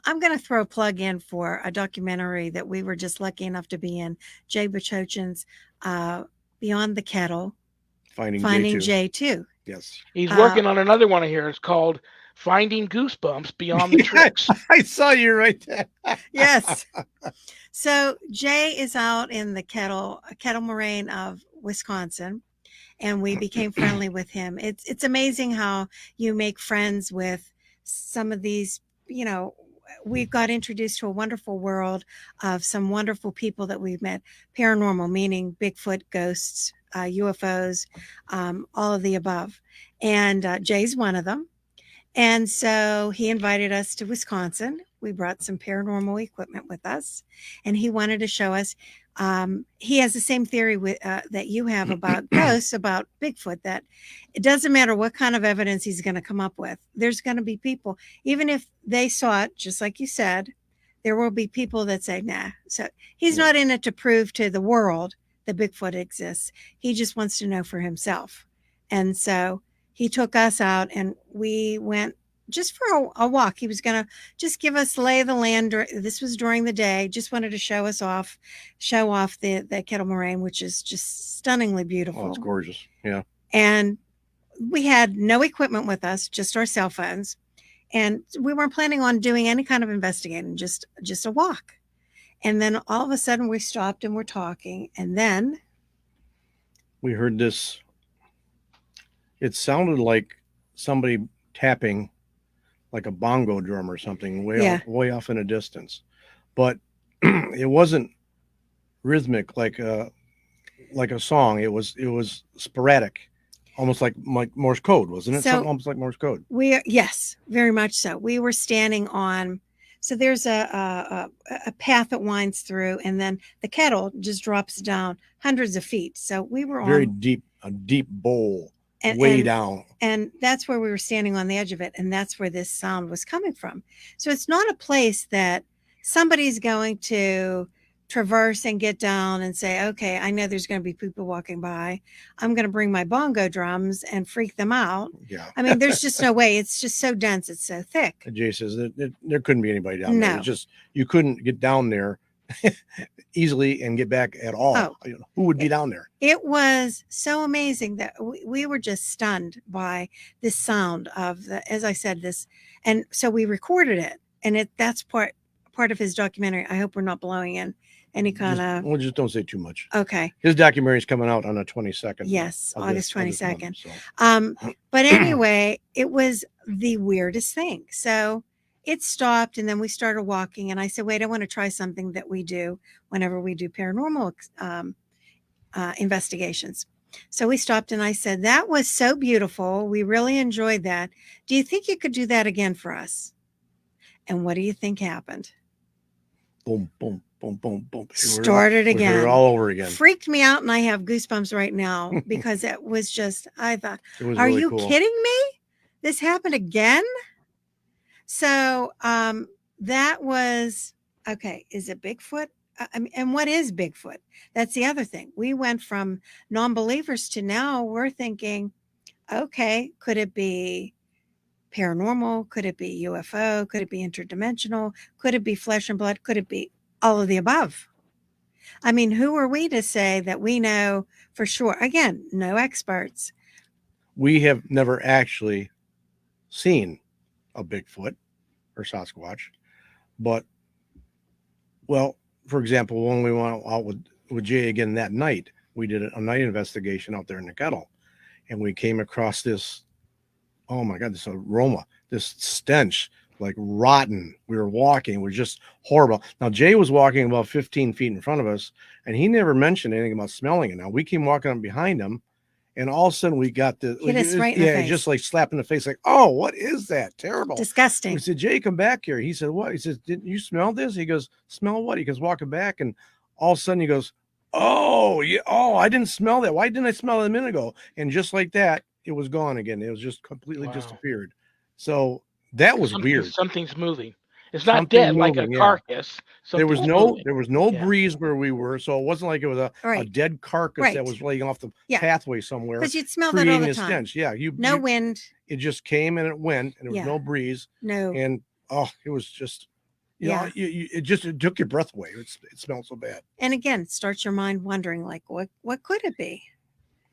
I'm going to throw a plug in for a documentary that we were just lucky enough to be in, Jay Bachochin's Beyond the Kettle, Finding J2. Yes. He's working on another one here. It's called Finding Goosebumps Beyond the Tricks. I saw you right there. Yes. So Jay is out in the Kettle moraine of Wisconsin, and we became friendly with him. It's amazing how you make friends with some of these, we got introduced to a wonderful world of some wonderful people that we've met. Paranormal, meaning Bigfoot, ghosts, UFOs, all of the above. And Jay's one of them. And so he invited us to Wisconsin. We brought some paranormal equipment with us, and he wanted to show us. He has the same theory that you have about ghosts, about Bigfoot, that it doesn't matter what kind of evidence he's going to come up with. There's going to be people, even if they saw it, just like you said, there will be people that say, nah. So he's not in it to prove to the world that Bigfoot exists. He just wants to know for himself. And so he took us out, and we went just for a walk. He was going to just give us lay of the land. This was during the day. Just wanted to show off the Kettle moraine, which is just stunningly beautiful. Oh, it's gorgeous. Yeah. And we had no equipment with us, just our cell phones. And we weren't planning on doing any kind of investigating, just a walk. And then all of a sudden we stopped and we're talking. And then we heard this. It sounded like somebody tapping like a bongo drum or something way off in a distance, but it wasn't rhythmic like a song. It was sporadic, almost like Morse code, wasn't it? So something almost like Morse code. Yes, very much so. We were standing on. So there's a path that winds through, and then the kettle just drops down hundreds of feet. So we were very deep, a deep bowl. Way down. And that's where we were standing on the edge of it. And that's where this sound was coming from. So it's not a place that somebody's going to traverse and get down and say, okay, I know there's going to be people walking by. I'm going to bring my bongo drums and freak them out. Yeah. I mean, there's just no way. It's just so dense. It's so thick. Jay says that there couldn't be anybody down there. It's just, you couldn't get down there easily and get back at all. Oh, who would be down there? It was so amazing that we were just stunned by this sound of as I said, this. And so we recorded it, and that's part of his documentary. I hope we're not blowing in any kind of. Well, just don't say too much. Okay. His documentary is coming out on the 22nd. Yes, August 22nd. So. But anyway, it was the weirdest thing. So it stopped, and then we started walking, and I said, wait, I want to try something that we do whenever we do paranormal investigations. So we stopped, and I said, that was so beautiful. We really enjoyed that. Do you think you could do that again for us? And what do you think happened? Boom, boom, boom, boom, boom. Started again. We're all over again. Freaked me out, and I have goosebumps right now because it was just, I thought, are really you cool. kidding me? This happened again? So that was, okay, is it Bigfoot? And what is Bigfoot? That's the other thing. We went from non-believers to now we're thinking, okay, could it be paranormal? Could it be UFO? Could it be interdimensional? Could it be flesh and blood? Could it be all of the above? I mean, who are we to say that we know for sure? Again, no experts. We have never actually seen a Bigfoot or Sasquatch, but, well, for example, when we went out with Jay again that night, we did a night investigation out there in the Kettle, and we came across this, oh my God, this aroma, this stench, like rotten. We were walking, it was just horrible. Now, Jay was walking about 15 feet in front of us, and he never mentioned anything about smelling it. Now, we came walking up behind him, and all of a sudden we got the, Hit us right in the face. Just like slap in the face, like, oh, what is that? Terrible. Disgusting. We said, Jay, come back here. He said, what? He says, didn't you smell this? He goes, smell what? He goes, walking back, and all of a sudden he goes, oh, yeah, oh, I didn't smell that. Why didn't I smell it a minute ago? And just like that, it was gone again. It was just completely disappeared. So that was weird. Something's moving. It's not dead like a carcass. There was no breeze where we were, so it wasn't like it was a dead carcass that was laying off the pathway somewhere. Because you'd smell that all the time. Stench. Yeah, no wind. It just came and it went, and there was no breeze. No. And it was just, you know, it took your breath away. It smelled so bad. And again, starts your mind wondering, like, what could it be?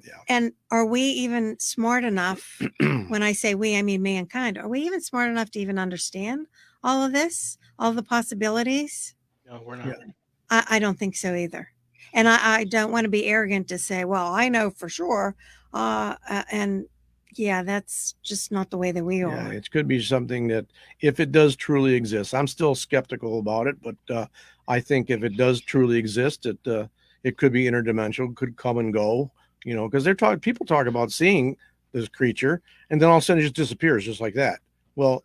Yeah. And are we even smart enough? When I say we, I mean mankind. Are we even smart enough to even understand all of this, all the possibilities? No, we're not. Yeah. I don't think so either. And I don't want to be arrogant to say, well, I know for sure. And yeah, that's just not the way that we are. Yeah, it could be something that, if it does truly exist, I'm still skeptical about it, but I think if it does truly exist, it could be interdimensional, could come and go. You know, because people talk about seeing this creature, and then all of a sudden it just disappears, just like that. Well,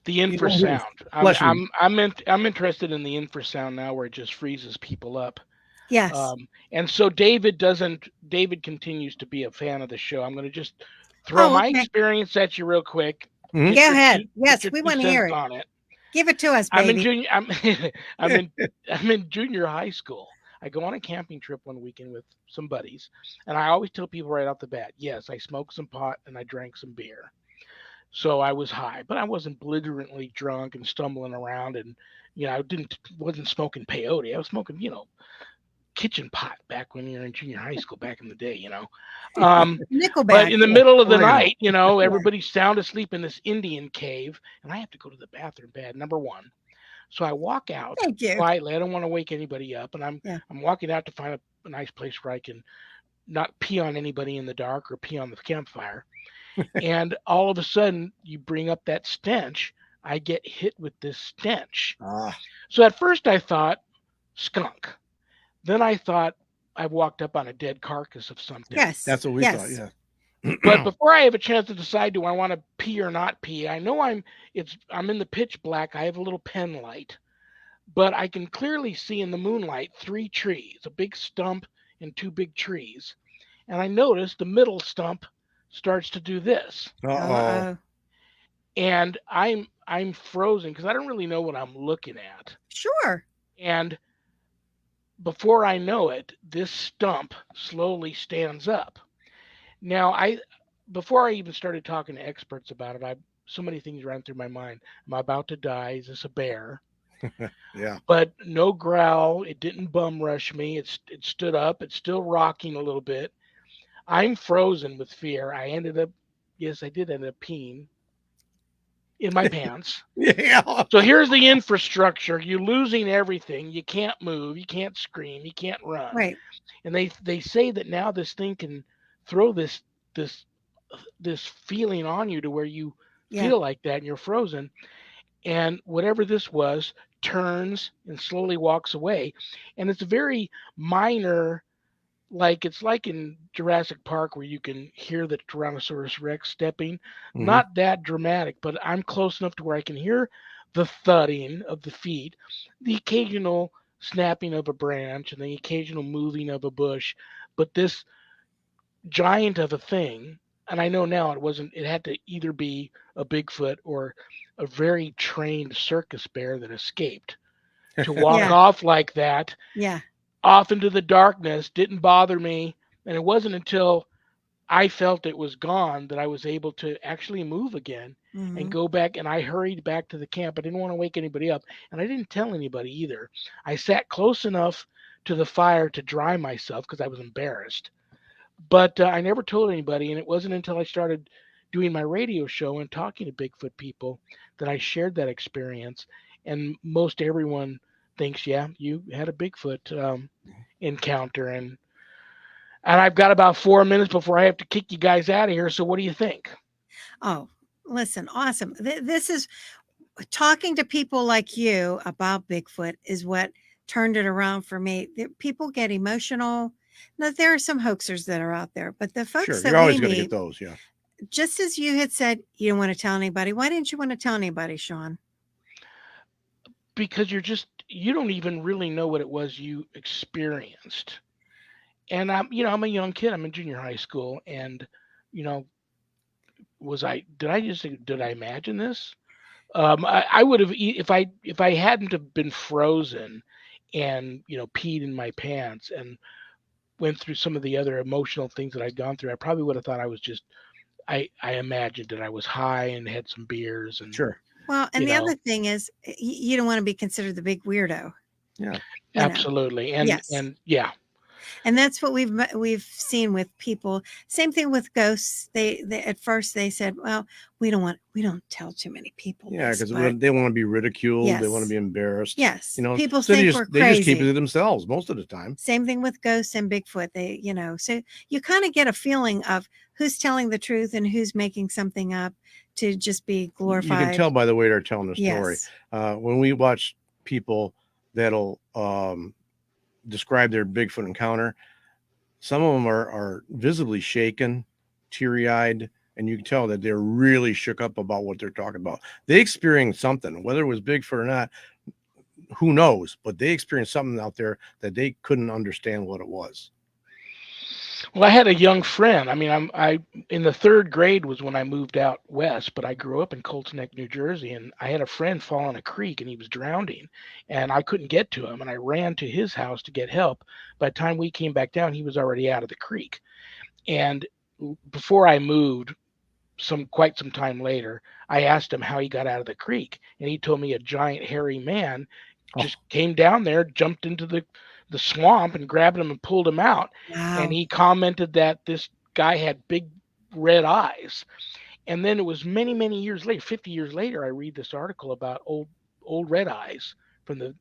the infrasound. I'm interested in the infrasound now, where it just freezes people up. Yes. And so David continues to be a fan of the show. I'm going to just throw my experience at you real quick. Mm-hmm. Go ahead. Yes, we want to hear it. On it. Give it to us, baby. I'm in junior high school. I go on a camping trip one weekend with some buddies, and I always tell people right off the bat, yes, I smoked some pot and I drank some beer. So I was high, but I wasn't belligerently drunk and stumbling around, and I wasn't smoking peyote. I was smoking, kitchen pot back when you were in junior high school back in the day, Nickelback. But in the middle of the night, everybody's sound asleep in this Indian cave, and I have to go to the bathroom bad, number one. So I walk out quietly. I don't want to wake anybody up. And I'm walking out to find a nice place where I can not pee on anybody in the dark or pee on the campfire. And all of a sudden, you bring up that stench. I get hit with this stench. So at first I thought skunk. Then I thought I walked up on a dead carcass of something. Yes. That's what we thought, yeah. But before I have a chance to decide, do I want to pee or not pee? I know I'm in the pitch black. I have a little pen light, but I can clearly see in the moonlight 3 trees, a big stump and 2 big trees. And I notice the middle stump starts to do this. Uh-oh. And I'm frozen because I don't really know what I'm looking at. Sure. And before I know it, this stump slowly stands up. Now, before I even started talking to experts about it, so many things ran through my mind. Am I about to die? Is this a bear? Yeah. But no growl. It didn't bum rush me. It stood up. It's still rocking a little bit. I'm frozen with fear. Yes, I did end up peeing in my pants. Yeah. So here's the infrastructure. You're losing everything. You can't move. You can't scream. You can't run. Right. And they say that now this thing can throw this this feeling on you to where you feel like that and you're frozen. And whatever this was turns and slowly walks away. And it's a very minor, like it's like in Jurassic Park where you can hear the Tyrannosaurus Rex stepping. Not that dramatic, but I'm close enough to where I can hear the thudding of the feet, the occasional snapping of a branch, and the occasional moving of a bush. But this giant of a thing, and I know now it had to either be a Bigfoot or a very trained circus bear that escaped. To walk off like that, off into the darkness, didn't bother me. And it wasn't until I felt it was gone that I was able to actually move again and go back. And I hurried back to the camp. I didn't want to wake anybody up. And I didn't tell anybody either. I sat close enough to the fire to dry myself because I was embarrassed. But I never told anybody. And it wasn't until I started doing my radio show and talking to Bigfoot people that I shared that experience. And most everyone thinks, yeah, you had a Bigfoot encounter. And I've got about 4 minutes before I have to kick you guys out of here. So what do you think? Oh, listen, awesome. This is talking to people like you about Bigfoot is what turned it around for me. People get emotional. Now, there are some hoaxers that are out there, but the folks that you're always we going to meet, get those. Yeah. Just as you had said, you don't want to tell anybody. Why didn't you want to tell anybody, Sean? Because you don't even really know what it was you experienced. And I'm a young kid. I'm in junior high school. And, you know, did I imagine this? I would have, if I hadn't have been frozen and, peed in my pants and went through some of the other emotional things that I'd gone through, I probably would have thought I imagined that I was high and had some beers and sure. Well, and the other thing is you don't want to be considered the big weirdo. Yeah, absolutely. And yeah. And that's what we've seen with people. Same thing with ghosts. They at first they said, well, we don't tell too many people. Yeah, because they want to be ridiculed. Yes. They want to be embarrassed. Yes. People think we're crazy. They just keep it to themselves most of the time. Same thing with ghosts and Bigfoot. So you kind of get a feeling of who's telling the truth and who's making something up to just be glorified. You can tell by the way they're telling the story. Yes. When we watch people that'll describe their Bigfoot encounter, some of them are visibly shaken, teary-eyed, and you can tell that they're really shook up about what they're talking about. They experienced something, whether it was Bigfoot or not, who knows, but they experienced something out there that they couldn't understand what it was. Well, I had a young friend. I mean, I in the third grade was when I moved out west, but I grew up in Colts Neck, New Jersey, and I had a friend fall in a creek and he was drowning, and I couldn't get to him, and I ran to his house to get help. By the time we came back down, he was already out of the creek. And before I moved, quite some time later, I asked him how he got out of the creek, and he told me a giant hairy man just came down there, jumped into the swamp and grabbed him and pulled him out. Wow. And he commented that this guy had big red eyes. And then it was many, many years later, 50 years later, I read this article about old red eyes from the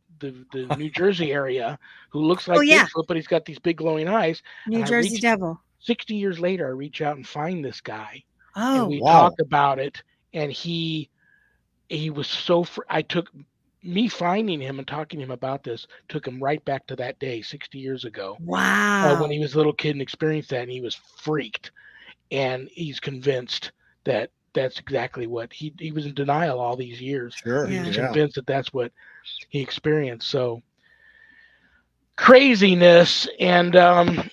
New Jersey area who looks like Bigfoot, but he's got these big glowing eyes. New Jersey Devil. 60 years later, I reach out and find this guy. Oh, and we talk about it. And he was so, me finding him and talking to him about this took him right back to that day 60 years ago. Wow. When he was a little kid and experienced that, and he was freaked. And he's convinced that that's exactly what he was in denial all these years. Sure. He was convinced that that's what he experienced. So craziness. And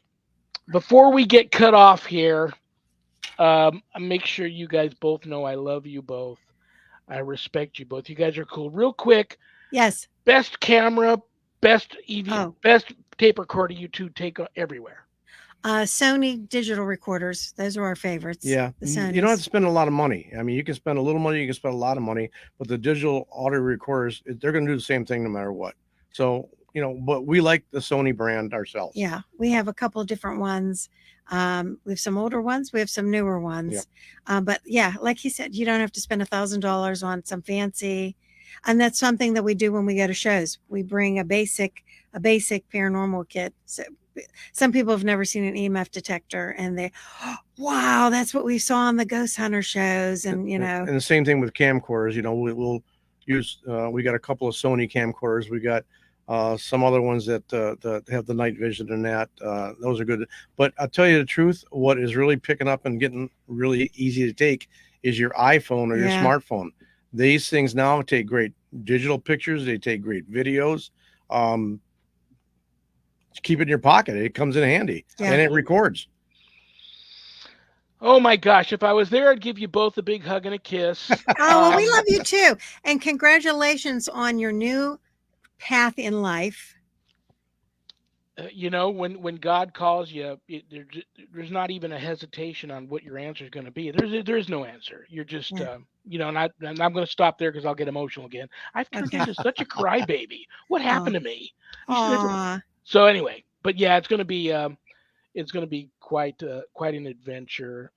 before we get cut off here, make sure you guys both know I love you both. I respect you both. You guys are cool. Real quick. Yes. Best camera, best EV, best tape recorder you two take everywhere. Sony digital recorders. Those are our favorites. Yeah. You don't have to spend a lot of money. I mean, you can spend a little money, you can spend a lot of money, but the digital audio recorders, they're going to do the same thing no matter what. So, but we like the Sony brand ourselves. Yeah. We have a couple of different ones. We have some older ones. We have some newer ones. Yeah. But yeah, like he said, you don't have to spend $1,000 on some fancy. And that's something that we do when we go to shows. We bring a basic paranormal kit. So some people have never seen an EMF detector, and they, wow, that's what we saw on the ghost hunter shows. And and the same thing with camcorders. We'll use. We got a couple of Sony camcorders. We got some other ones that have the night vision and that. Those are good. But I'll tell you the truth. What is really picking up and getting really easy to take is your iPhone or your smartphone. These things now take great digital pictures. They take great videos. Keep it in your pocket. It comes in handy and it records. Oh my gosh. If I was there, I'd give you both a big hug and a kiss. Well, we love you too. And congratulations on your new path in life. When God calls you, there's not even a hesitation on what your answer is going to be. There's no answer. You're just, and I'm going to stop there because I'll get emotional again. I've turned into such a crybaby. What happened to me? So anyway, but yeah, it's going to be quite an adventure.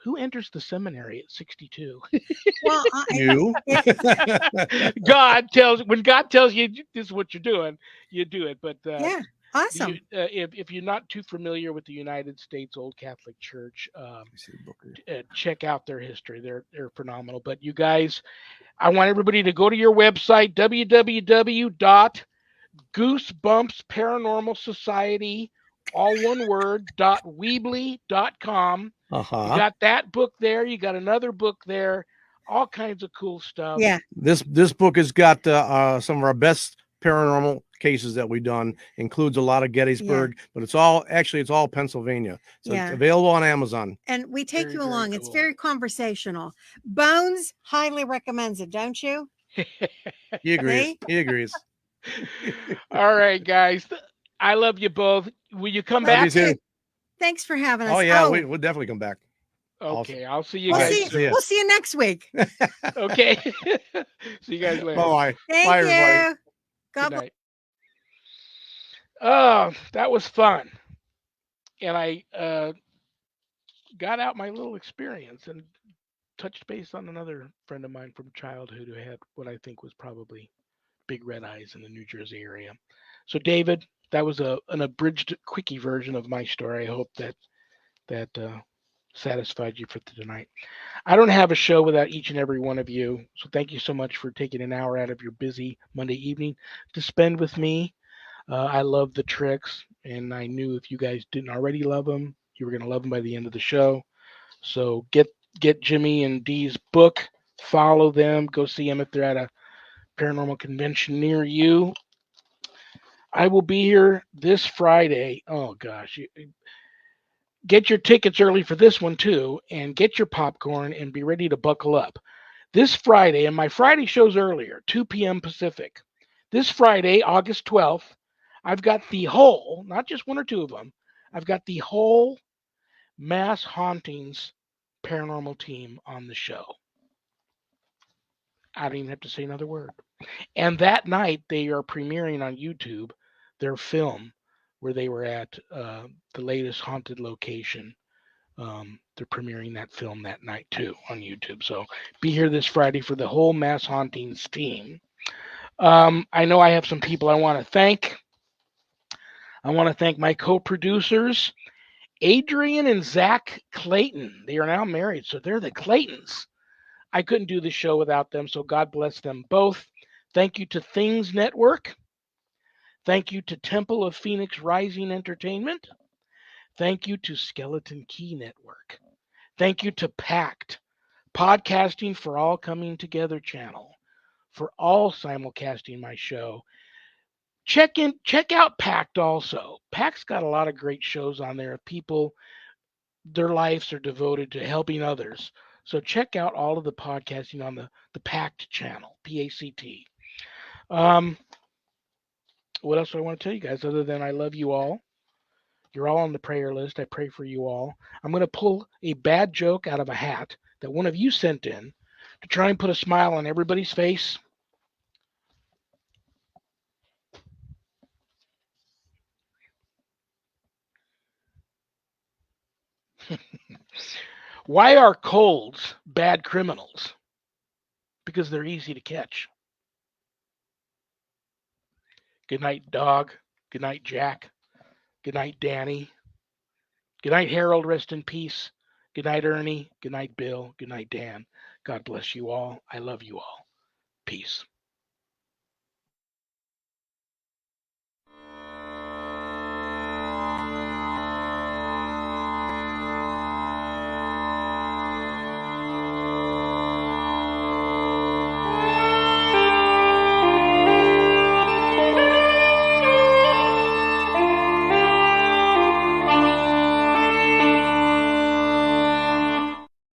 Who enters the seminary at 62? Well, you. When God tells you this is what you're doing, you do it. But yeah. Awesome. If you're not too familiar with the United States Old Catholic Church, check out their history. They're phenomenal. But you guys, I want everybody to go to your website, www.Goosebumps Paranormal Society, all one word, .weebly.com. You got that book there. You got another book there. All kinds of cool stuff. Yeah. This book has got some of our best paranormal cases that we've done. Includes a lot of Gettysburg, but it's all Pennsylvania. So it's available on Amazon. And we take you along. Cool. It's very conversational. Bones highly recommends it, don't you? He agrees. He agrees. All right, guys. I love you both. Will you come back? Thanks for having us. Oh yeah, we'll definitely come back. Okay, I'll see you guys. We'll see you next week. Okay. See you guys later. Bye. Thank Bye, you. everybody. God bless. Oh, that was fun. And I got out my little experience and touched base on another friend of mine from childhood who had what I think was probably big red eyes in the New Jersey area. So, David, that was an abridged quickie version of my story. I hope that satisfied you for tonight. I don't have a show without each and every one of you. So thank you so much for taking an hour out of your busy Monday evening to spend with me. I love the Tricks, and I knew if you guys didn't already love them, you were going to love them by the end of the show. So get Jimmy and Dee's book, follow them, go see them if they're at a paranormal convention near you. I will be here this Friday. Oh gosh. Get your tickets early for this one too, and get your popcorn and be ready to buckle up. This Friday, and my Friday show's earlier, 2 p.m. Pacific. This Friday, August 12th, I've got the whole, not just one or two of them, I've got the whole Mass Hauntings paranormal team on the show. I don't even have to say another word. And that night, they are premiering on YouTube their film where they were at the latest haunted location. They're premiering that film that night too on YouTube. So be here this Friday for the whole Mass Hauntings team. I know I have some people I want to thank. I want to thank my co-producers, Adrian and Zach Clayton. They are now married, so they're the Claytons. I couldn't do the show without them, so God bless them both. Thank you to Things Network. Thank you to Temple of Phoenix Rising Entertainment. Thank you to Skeleton Key Network. Thank you to Pact, Podcasting for All Coming Together channel, for all simulcasting my show. Check out Pact also. Pact's got a lot of great shows on there. People, their lives are devoted to helping others. So check out all of the podcasting on the Pact channel, P-A-C-T. What else do I want to tell you guys other than I love you all? You're all on the prayer list. I pray for you all. I'm going to pull a bad joke out of a hat that one of you sent in to try and put a smile on everybody's face. Why are colds bad criminals? Because they're easy to catch. Good night, dog. Good night, Jack. Good night, Danny. Good night, Harold. Rest in peace. Good night, Ernie. Good night, Bill. Good night, Dan. God bless you all. I love you all. Peace.